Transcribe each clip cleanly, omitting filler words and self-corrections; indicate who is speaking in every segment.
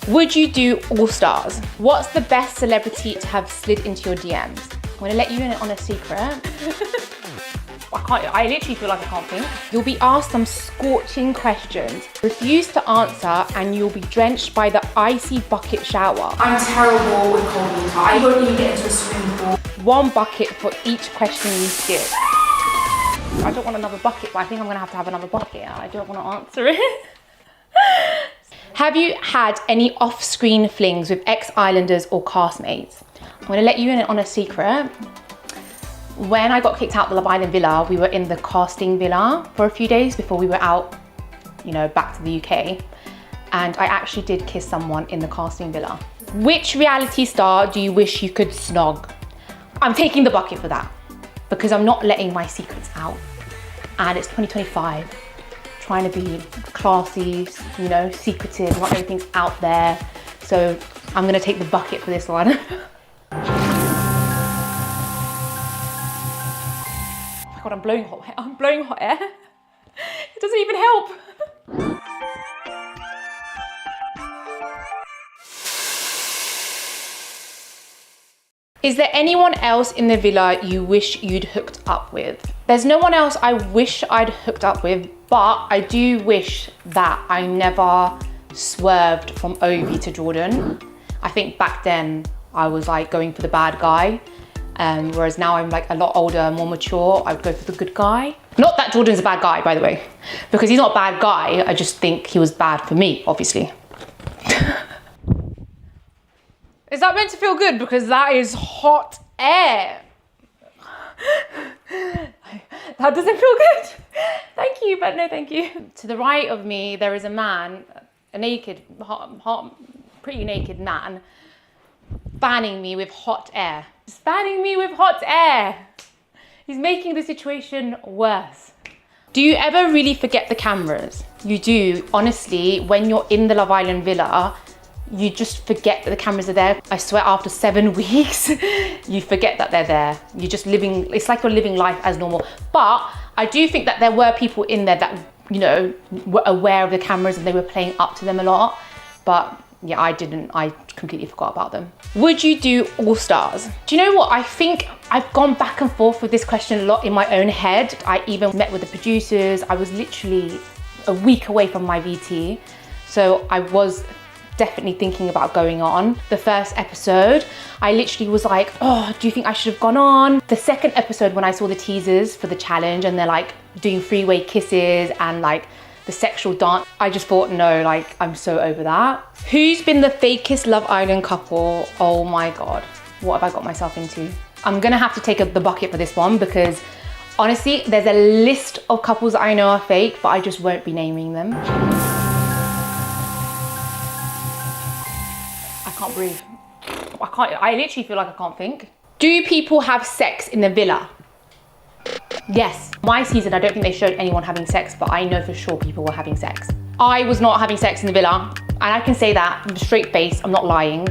Speaker 1: Would you do All Stars? What's the best celebrity to have slid into your DMs? I'm gonna let you in on a secret. I literally feel like I can't think. You'll be asked some scorching questions. Refuse to answer and you'll be drenched by the icy bucket shower.
Speaker 2: I'm terrible with cold water. I won't even get into a swimming pool.
Speaker 1: 1 bucket for each question you skip. I don't want another bucket, but I think I'm gonna have another bucket. I don't want to answer it. Have you had any off-screen flings with ex-Islanders or castmates? I'm gonna let you in on a secret. When I got kicked out of the Love Island villa, we were in the casting villa for a few days before we were out, you know, back to the UK. And I actually did kiss someone in the casting villa. Which reality star do you wish you could snog? I'm taking the bucket for that because I'm not letting my secrets out. And it's 2025, trying to be classy, you know, secretive, not everything's out there. So I'm gonna take the bucket for this one. Oh my God, I'm blowing hot air. It doesn't even help. Is there anyone else in the villa you wish you'd hooked up with? There's no one else I wish I'd hooked up with, but I do wish that I never swerved from Ovi to Jordan. I think back then I was like going for the bad guy. Whereas now I'm like a lot older, more mature, I would go for the good guy. Not that Jordan's a bad guy, by the way, because he's not a bad guy. I just think he was bad for me, obviously. Is that meant to feel good? Because that is hot air. That doesn't feel good. Thank you, but no thank you. To the right of me, there is a man, a naked, pretty naked man, fanning me with hot air. Fanning me with hot air. He's making the situation worse. Do you ever really forget the cameras? You do. Honestly, when you're in the Love Island villa, you just forget that the cameras are there. I swear after 7 weeks, you forget that they're there. You're just living, it's like you're living life as normal. But I do think that there were people in there that, you know, were aware of the cameras and they were playing up to them a lot. But yeah, I didn't. I completely forgot about them. Would you do All Stars? Do you know what? I think I've gone back and forth with this question a lot in my own head. I even met with the producers. I was literally a week away from my VT. So I was definitely thinking about going on. The first episode, I literally was like, oh, do you think I should have gone on? The second episode, when I saw the teasers for the challenge and they're like doing three-way kisses and like the sexual dance, I just thought, no, like I'm so over that. Who's been the fakest Love Island couple? Oh my God, what have I got myself into? I'm gonna have to take the bucket for this one because honestly, there's a list of couples that I know are fake, but I just won't be naming them. I can't breathe. I literally feel like I can't think. Do people have sex in the villa? Yes. My season, I don't think they showed anyone having sex, but I know for sure people were having sex. I was not having sex in the villa, and I can say that with a straight face, I'm not lying.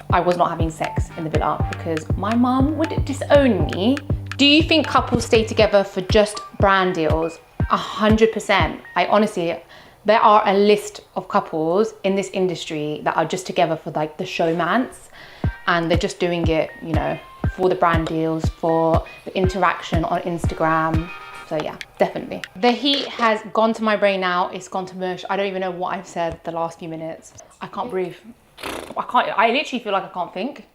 Speaker 1: I was not having sex in the villa because my mum would disown me. Do you think couples stay together for just brand deals? 100%. I honestly, there are a list of couples in this industry that are just together for like the showmance, and they're just doing it, you know, for the brand deals, for the interaction on Instagram. So yeah, definitely. The heat has gone to my brain now. It's gone to mush. I don't even know what I've said the last few minutes. I can't breathe. I literally feel like I can't think.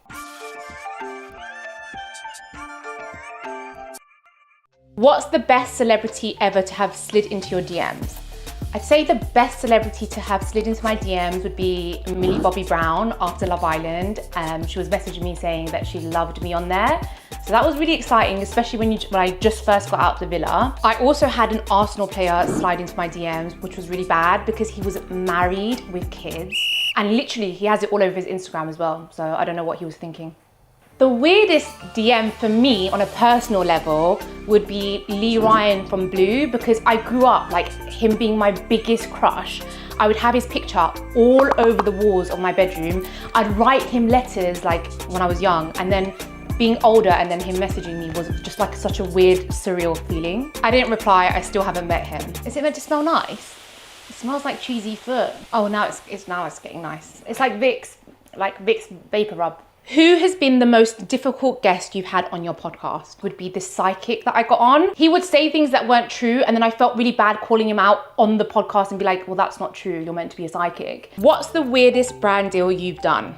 Speaker 1: What's the best celebrity ever to have slid into your DMs? I'd say the best celebrity to have slid into my DMs would be Millie Bobby Brown after Love Island. She was messaging me saying that she loved me on there. So that was really exciting, especially when I just first got out the villa. I also had an Arsenal player slide into my DMs, which was really bad because he was married with kids. And literally he has it all over his Instagram as well. So I don't know what he was thinking. The weirdest DM for me on a personal level would be Lee Ryan from Blue, because I grew up like him being my biggest crush. I would have his picture all over the walls of my bedroom. I'd write him letters like when I was young, and then being older and then him messaging me was just like such a weird, surreal feeling. I didn't reply, I still haven't met him. Is it meant to smell nice? It smells like cheesy foot. Oh, now it's getting nice. It's like Vicks vapor rub. Who has been the most difficult guest you've had on your podcast? Would be the psychic that I got on. He would say things that weren't true, and then I felt really bad calling him out on the podcast and be like, well, that's not true. You're meant to be a psychic. What's the weirdest brand deal you've done?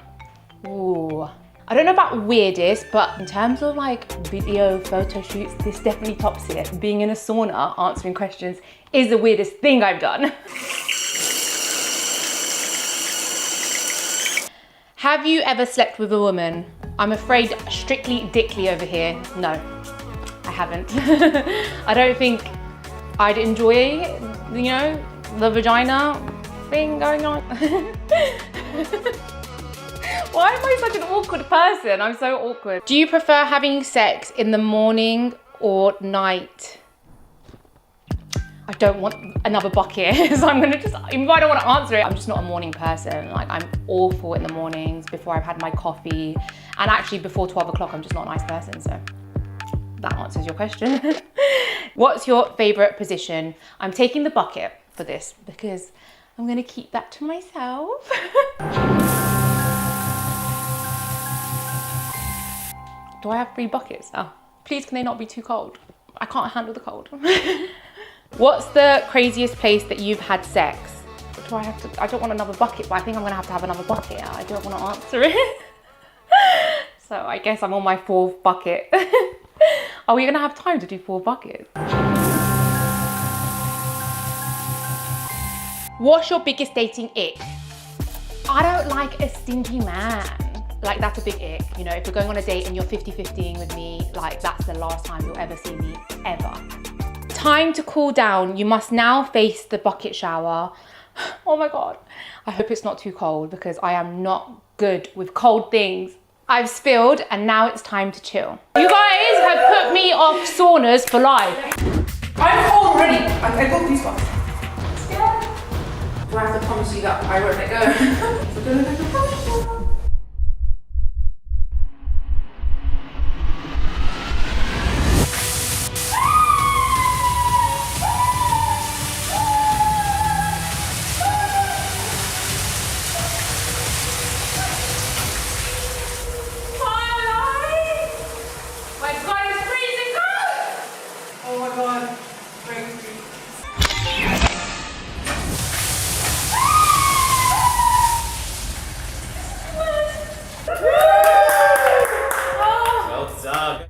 Speaker 1: Ooh. I don't know about weirdest, but in terms of like video, photo shoots, this definitely tops it. Being in a sauna, answering questions is the weirdest thing I've done. Have you ever slept with a woman? I'm afraid Strictly Dickly over here. No, I haven't. I don't think I'd enjoy, you know, the vagina thing going on. Why am I such an awkward person? I'm so awkward. Do you prefer having sex in the morning or night? I don't want another bucket, so I'm gonna just, even though I don't want to answer it, I'm just not a morning person. Like, I'm awful in the mornings before I've had my coffee. And actually before 12 o'clock, I'm just not a nice person, so that answers your question. What's your favorite position? I'm taking the bucket for this because I'm gonna keep that to myself. Do I have 3 buckets? Oh, please can they not be too cold? I can't handle the cold. What's the craziest place that you've had sex? Do I have to, I don't want another bucket, but I think I'm gonna have another bucket. I don't wanna answer it. So I guess I'm on my 4th bucket. Are we gonna have time to do 4 buckets? What's your biggest dating ick? I don't like a stingy man. Like, that's a big ick. You know, if you're going on a date and you're 50-50ing with me, like, that's the last time you'll ever see me, ever. Time to cool down. You must now face the bucket shower. Oh my God. I hope it's not too cold because I am not good with cold things. I've spilled and now it's time to chill. You guys have put me off saunas for life.
Speaker 2: I'm cold already. I got these ones. Yeah. Do I have to promise you that I won't let go?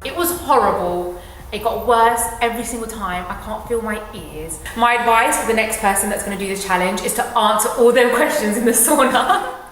Speaker 1: It was horrible. It got worse every single time. I can't feel my ears. My advice for the next person that's going to do this challenge is to answer all their questions in the sauna.